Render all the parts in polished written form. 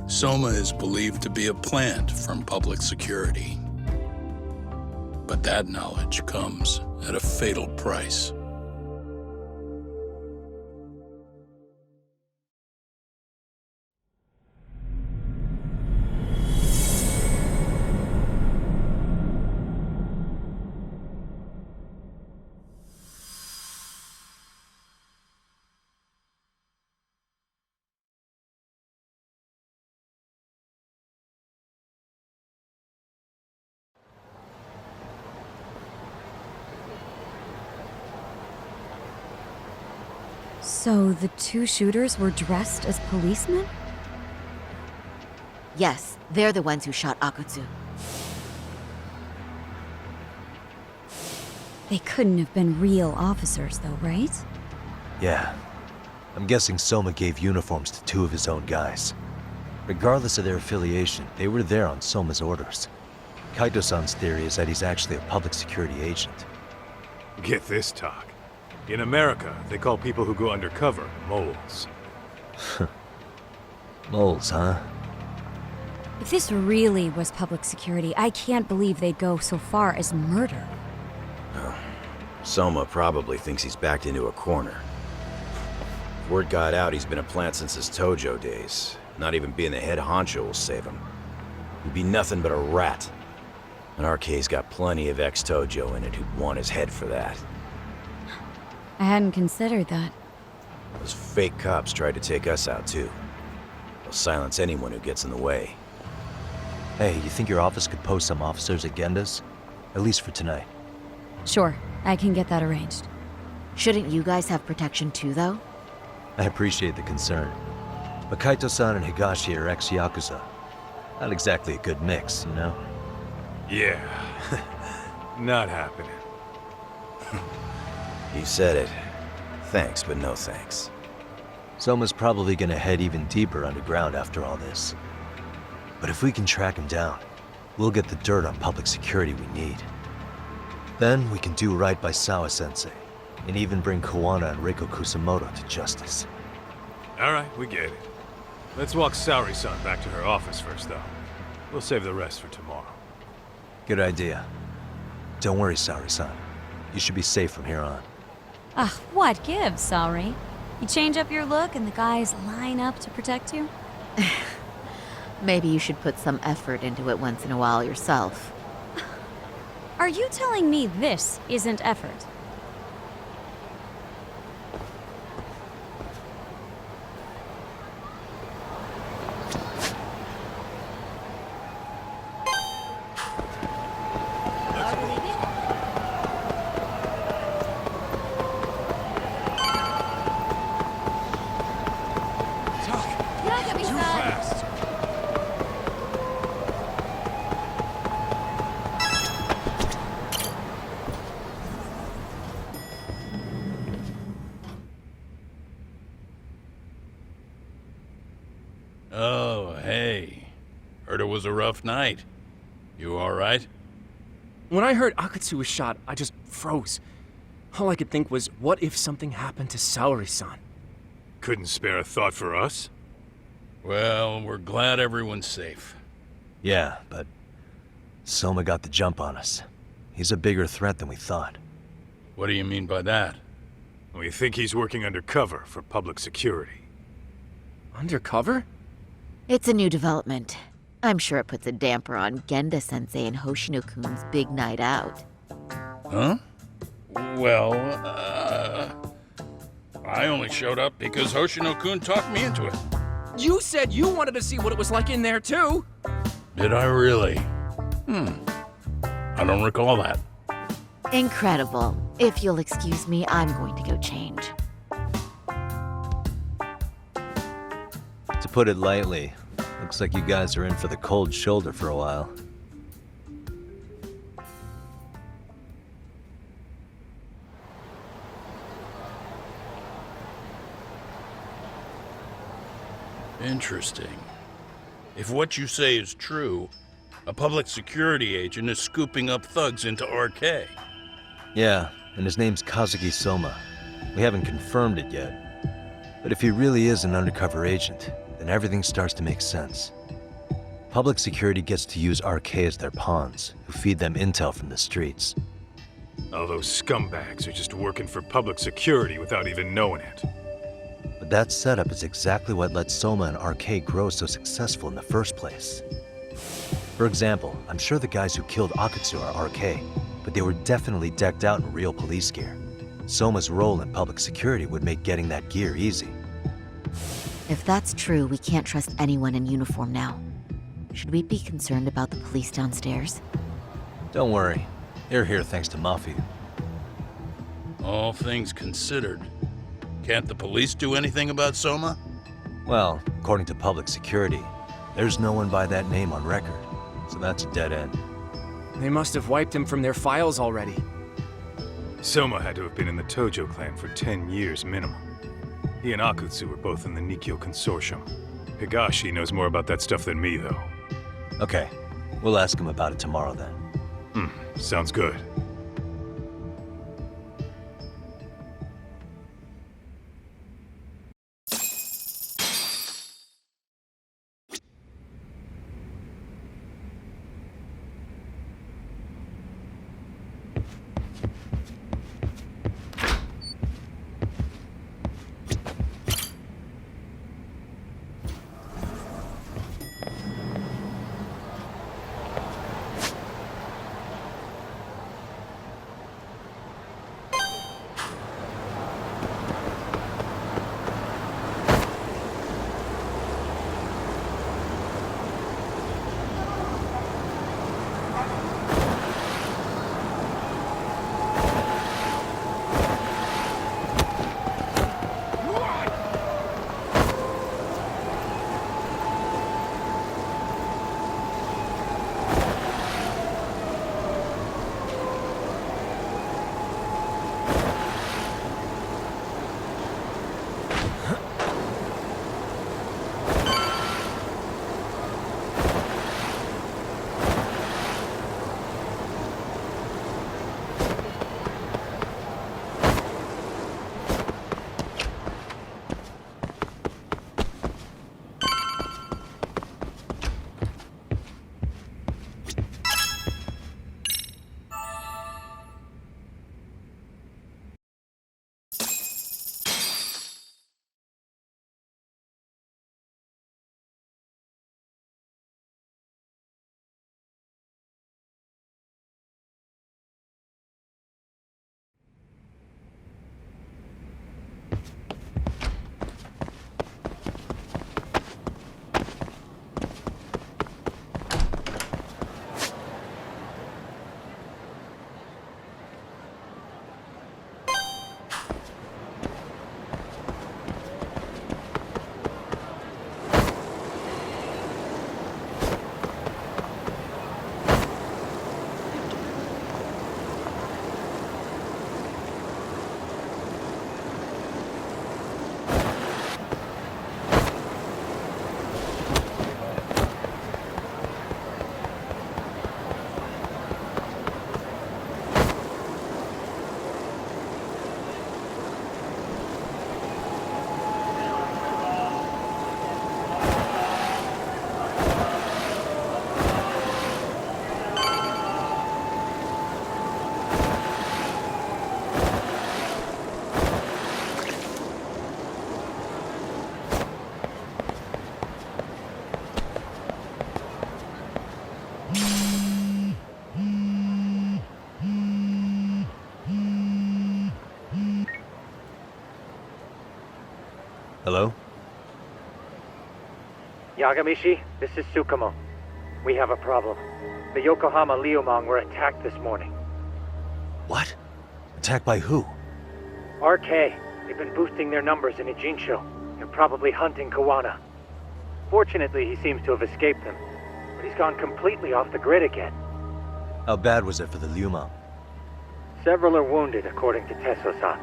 Soma is believed to be a plant from public security. But that knowledge comes at a fatal price. So the two shooters were dressed as policemen? Yes, they're the ones who shot Akutsu. They couldn't have been real officers though, right? Yeah. I'm guessing Soma gave uniforms to two of his own guys. Regardless of their affiliation, they were there on Soma's orders. Kaito-san's theory is that he's actually a public security agent. Get this, talk. In America, they call people who go undercover moles. Moles, huh? If this really was public security, I can't believe they'd go so far as murder. Soma probably thinks he's backed into a corner. Word got out he's been a plant since his Tojo days. Not even being the head honcho will save him. He'd be nothing but a rat. And RK's got plenty of ex-Tojo in it who'd want his head for that. I hadn't considered that. Those fake cops tried to take us out too. They'll silence anyone who gets in the way. Hey, you think your office could post some officers at Genda's? At least for tonight. Sure, I can get that arranged. Shouldn't you guys have protection too, though? I appreciate the concern. But Kaito-san and Higashi are ex-Yakuza. Not exactly a good mix, you know? Yeah. Not happening. You said it. Thanks, but no thanks. Soma's probably gonna head even deeper underground after all this. But if we can track him down, we'll get the dirt on public security we need. Then we can do right by Sawa-sensei, and even bring Kawana and Reiko Kusamoto to justice. Alright, we get it. Let's walk Saori-san back to her office first, though. We'll save the rest for tomorrow. Good idea. Don't worry, Saori-san. You should be safe from here on. Ugh, what gives, sorry? You change up your look and the guys line up to protect you? Maybe you should put some effort into it once in a while yourself. Are you telling me this isn't effort? Oh, hey. Heard it was a rough night. You all right? When I heard Akutsu was shot, I just froze. All I could think was, what if something happened to Saori-san? Couldn't spare a thought for us? Well, we're glad everyone's safe. Yeah, but Soma got the jump on us. He's a bigger threat than we thought. What do you mean by that? We think he's working undercover for public security. Undercover? It's a new development. I'm sure it puts a damper on Genda-sensei and Hoshino-kun's big night out. Huh? Well, I only showed up because Hoshino-kun talked me into it. You said you wanted to see what it was like in there, too! Did I really? I don't recall that. Incredible. If you'll excuse me, I'm going to go change. To put it lightly, looks like you guys are in for the cold shoulder for a while. Interesting. If what you say is true, a public security agent is scooping up thugs into RK. Yeah, and his name's Kazuki Soma. We haven't confirmed it yet. But if he really is an undercover agent, then everything starts to make sense. Public security gets to use RK as their pawns, who feed them intel from the streets. All those scumbags are just working for public security without even knowing it. But that setup is exactly what let Soma and RK grow so successful in the first place. For example, I'm sure the guys who killed Akatsu are RK, but they were definitely decked out in real police gear. Soma's role in public security would make getting that gear easy. If that's true, we can't trust anyone in uniform now. Should we be concerned about the police downstairs? Don't worry, they're here thanks to Mafia. All things considered, can't the police do anything about Soma? Well, according to public security, there's no one by that name on record, so that's a dead end. They must have wiped him from their files already. Soma had to have been in the Tojo clan for 10 years minimum. He and Akutsu were both in the Nikkyo Consortium. Higashi knows more about that stuff than me, though. Okay, we'll ask him about it tomorrow then. Sounds good. Hello? Yagamishi, this is Tsukumo. We have a problem. The Yokohama Liumang were attacked this morning. What? Attacked by who? RK. They've been boosting their numbers in Ijinsho. They're probably hunting Kawana. Fortunately, he seems to have escaped them. But he's gone completely off the grid again. How bad was it for the Liumang? Several are wounded, according to Tesso-san.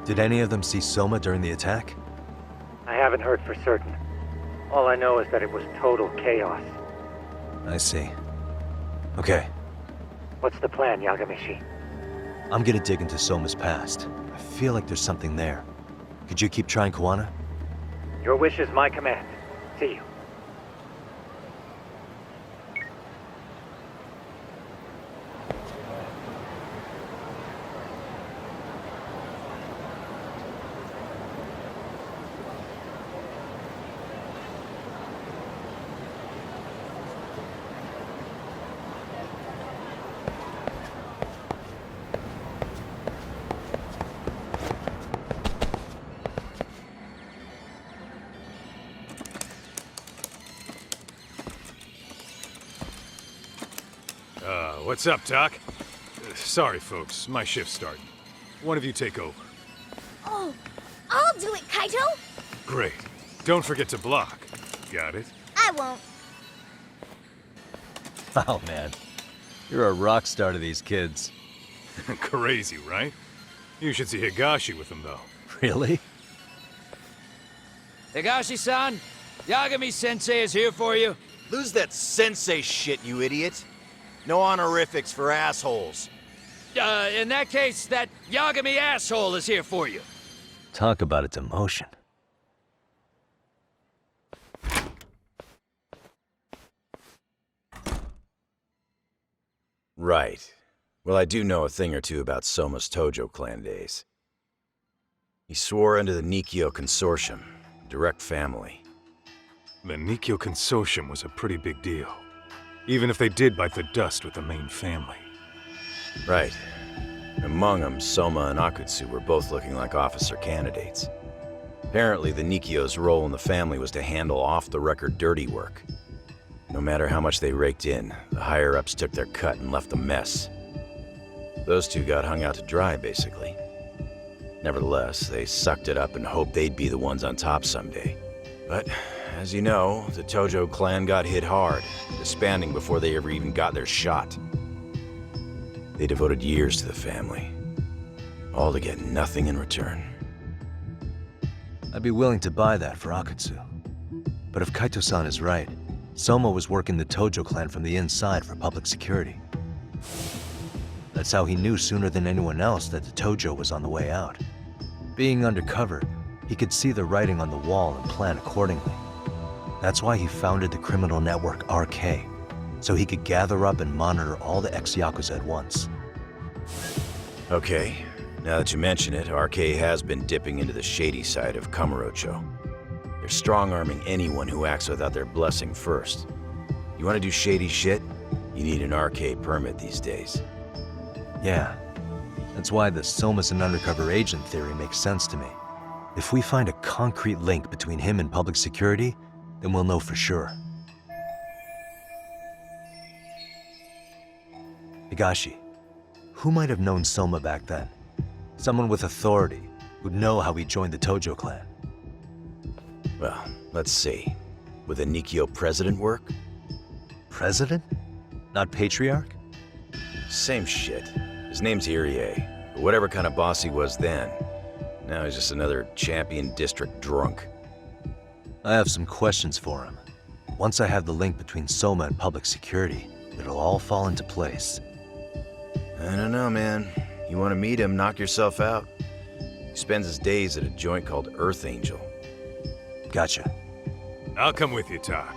Did any of them see Soma during the attack? I haven't heard for certain. All I know is that it was total chaos. I see. Okay, What's the plan, Yagamishi? I'm gonna dig into Soma's past. I feel like there's something there. Could you keep trying Kawana? Your wish is my command. See you. what's up, Doc? Sorry, folks. My shift's starting. One of you take over. Oh, I'll do it, Kaito! Great. Don't forget to block. Got it? I won't. Oh, man. You're a rock star to these kids. Crazy, right? You should see Higashi with them, though. Really? Higashi-san, Yagami-sensei is here for you. Lose that sensei shit, you idiot. No honorifics for assholes. In that case, that Yagami asshole is here for you. Talk about a demotion. Right. Well, I do know a thing or two about Soma's Tojo clan days. He swore under the Nikkyo Consortium, direct family. The Nikkyo Consortium was a pretty big deal. Even if they did bite the dust with the main family. Right. Among them, Soma and Akutsu were both looking like officer candidates. Apparently, the Nikkyo's role in the family was to handle off-the-record dirty work. No matter how much they raked in, the higher-ups took their cut and left a mess. Those two got hung out to dry, basically. Nevertheless, they sucked it up and hoped they'd be the ones on top someday. But, as you know, the Tojo clan got hit hard, disbanding before they ever even got their shot. They devoted years to the family, all to get nothing in return. I'd be willing to buy that for Akutsu. But if Kaito-san is right, Soma was working the Tojo clan from the inside for public security. That's how he knew sooner than anyone else that the Tojo was on the way out. Being undercover, he could see the writing on the wall and plan accordingly. That's why he founded the criminal network RK, so he could gather up and monitor all the ex-Yakuza at once. Okay, now that you mention it, RK has been dipping into the shady side of Kamurocho. They're strong-arming anyone who acts without their blessing first. You want to do shady shit? You need an RK permit these days. Yeah, that's why the Soma's an undercover agent theory makes sense to me. If we find a concrete link between him and public security, then we'll know for sure. Higashi, who might have known Soma back then? Someone with authority, who'd know how he joined the Tojo clan. Well, let's see. Would a Nikkyo president work? President? Not patriarch? Same shit. His name's Irie, but whatever kind of boss he was then, now he's just another champion district drunk. I have some questions for him. Once I have the link between Soma and public security, it'll all fall into place. I don't know, man. You want to meet him, knock yourself out. He spends his days at a joint called Earth Angel. Gotcha. I'll come with you, Tak.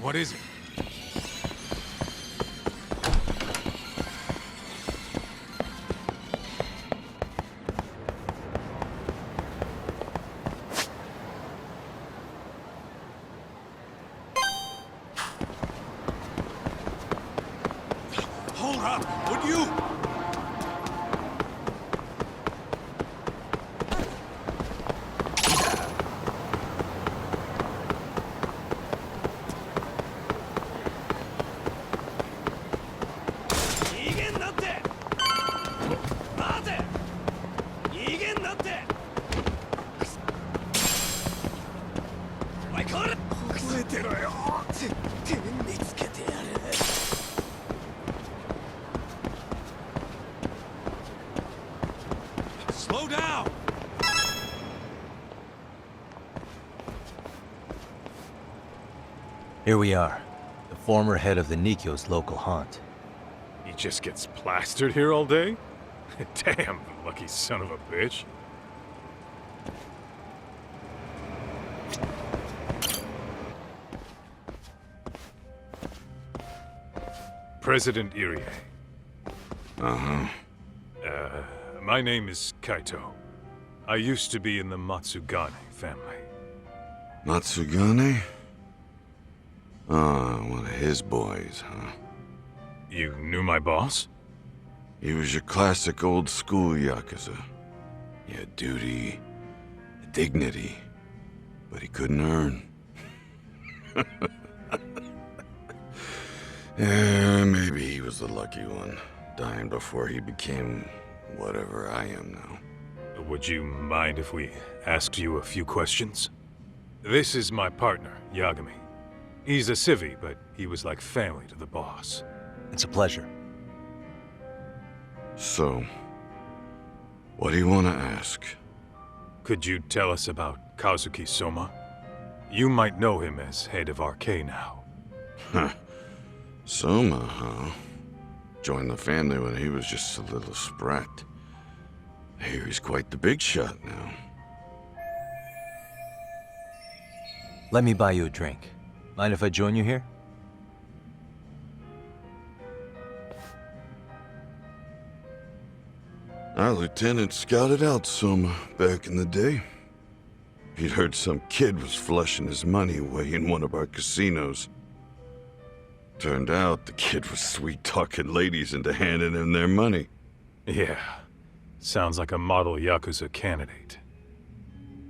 What is it? Hold up, would you? Slow down! Here we are, the former head of the Nikkyo's local haunt. He just gets plastered here all day? Damn, lucky son of a bitch. President Irie. Uh-huh. My name is Kaito. I used to be in the Matsugane family. Matsugane? Ah, one of his boys, huh? You knew my boss? He was your classic old school Yakuza. He had duty, dignity, but he couldn't earn. Yeah, maybe he was the lucky one, dying before he became whatever I am now. Would you mind if we asked you a few questions? This is my partner, Yagami. He's a civvy, but he was like family to the boss. It's a pleasure. So, what do you want to ask? Could you tell us about Kazuki Soma? You might know him as head of RK now. Huh. Soma, huh? Joined the family when he was just a little sprat. I hear he's quite the big shot now. Let me buy you a drink. Mind if I join you here? Our lieutenant scouted out Soma back in the day. He'd heard some kid was flushing his money away in one of our casinos. Turned out the kid was sweet-talking ladies into handing him their money. Yeah. Sounds like a model Yakuza candidate.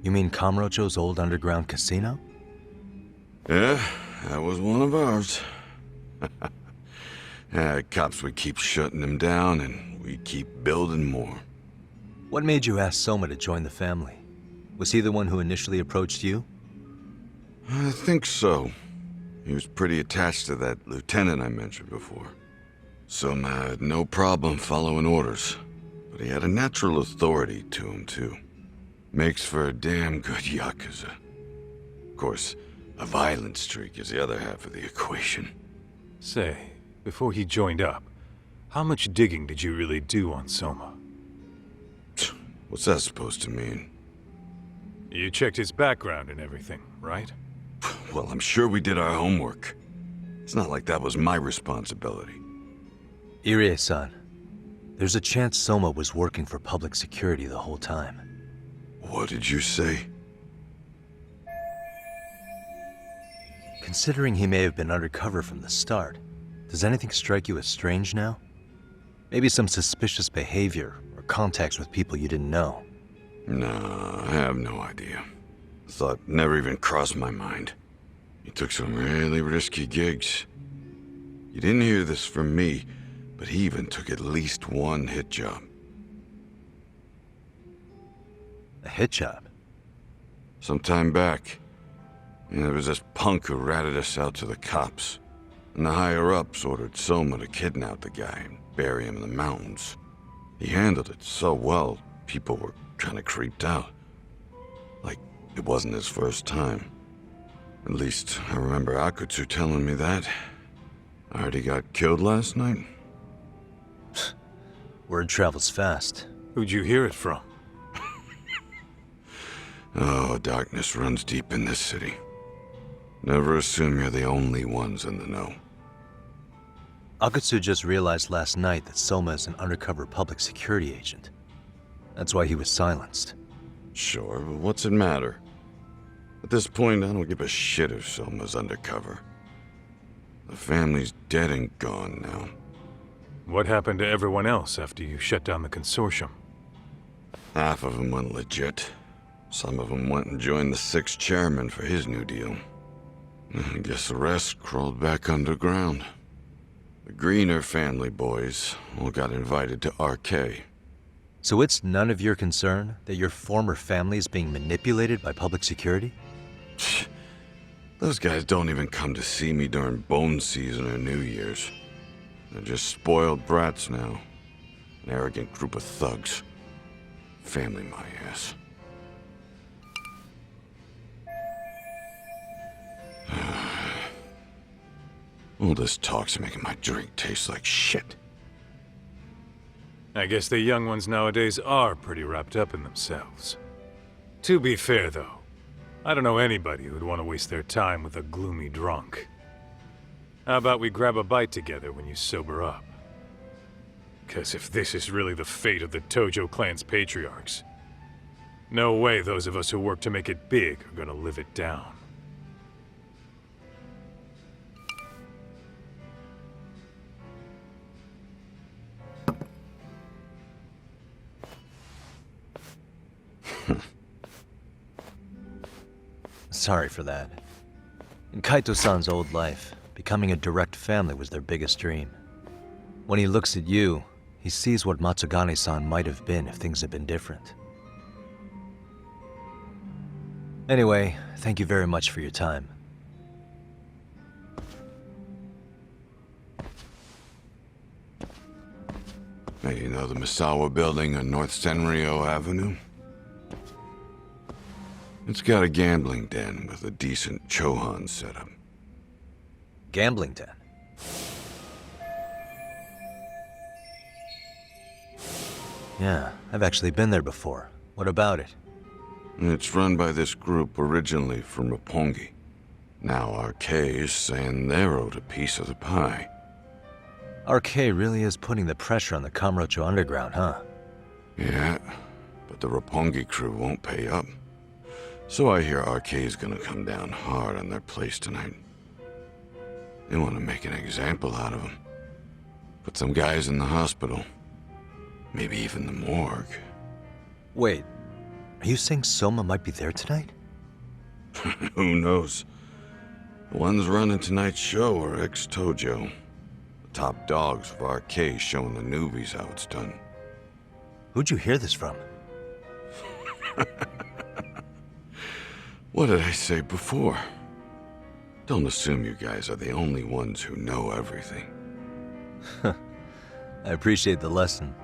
You mean Kamurocho's old underground casino? Yeah, that was one of ours. Cops would keep shutting him down, and we keep building more. What made you ask Soma to join the family? Was he the one who initially approached you? I think so. He was pretty attached to that lieutenant I mentioned before. Soma had no problem following orders, but he had a natural authority to him, too. Makes for a damn good Yakuza. Of course, a violent streak is the other half of the equation. Say, before he joined up, how much digging did you really do on Soma? What's that supposed to mean? You checked his background and everything, right? Well, I'm sure we did our homework. It's not like that was my responsibility. Irie-san, there's a chance Soma was working for public security the whole time. What did you say? Considering he may have been undercover from the start, does anything strike you as strange now? Maybe some suspicious behavior or contacts with people you didn't know? No, I have no idea. Thought never even crossed my mind. He took some really risky gigs. You didn't hear this from me, but he even took at least one hit job. A hit job? Some time back, there was this punk who ratted us out to the cops. And the higher-ups ordered Soma to kidnap the guy and bury him in the mountains. He handled it so well, people were kind of creeped out. Like it wasn't his first time. At least, I remember Akutsu telling me that. I heard he got killed last night. Word travels fast. Who'd you hear it from? Oh, darkness runs deep in this city. Never assume you're the only ones in the know. Akutsu just realized last night that Soma is an undercover public security agent. That's why he was silenced. Sure, but what's it matter? At this point, I don't give a shit if Soma's undercover. The family's dead and gone now. What happened to everyone else after you shut down the consortium? Half of them went legit. Some of them went and joined the sixth chairman for his new deal. I guess the rest crawled back underground. The Greener family boys all got invited to RK. So it's none of your concern that your former family is being manipulated by public security? Those guys don't even come to see me during bone season or New Year's. They're just spoiled brats now. An arrogant group of thugs. Family my ass. All this talk's making my drink taste like shit. I guess the young ones nowadays are pretty wrapped up in themselves. To be fair, though, I don't know anybody who'd want to waste their time with a gloomy drunk. How about we grab a bite together when you sober up? 'Cause if this is really the fate of the Tojo clan's patriarchs, no way those of us who work to make it big are gonna live it down. sorry for that. In Kaito-san's old life, becoming a direct family was their biggest dream. When he looks at you, he sees what Matsugane-san might have been if things had been different. Anyway, thank you very much for your time. Hey, you know the Misawa building on North Senryo Avenue? It's got a gambling den with a decent Chohan setup. Gambling den? Yeah, I've actually been there before. What about it? It's run by this group originally from Roppongi. Now RK is saying they're owed a piece of the pie. RK really is putting the pressure on the Kamurocho Underground, huh? Yeah, but the Roppongi crew won't pay up. So I hear RK is gonna come down hard on their place tonight. They want to make an example out of them. Put some guys in the hospital. Maybe even the morgue. Wait, are you saying Soma might be there tonight? Who knows? The ones running tonight's show are ex-Tojo. The top dogs of RK showing the newbies how it's done. Who'd you hear this from? What did I say before? Don't assume you guys are the only ones who know everything. I appreciate the lesson.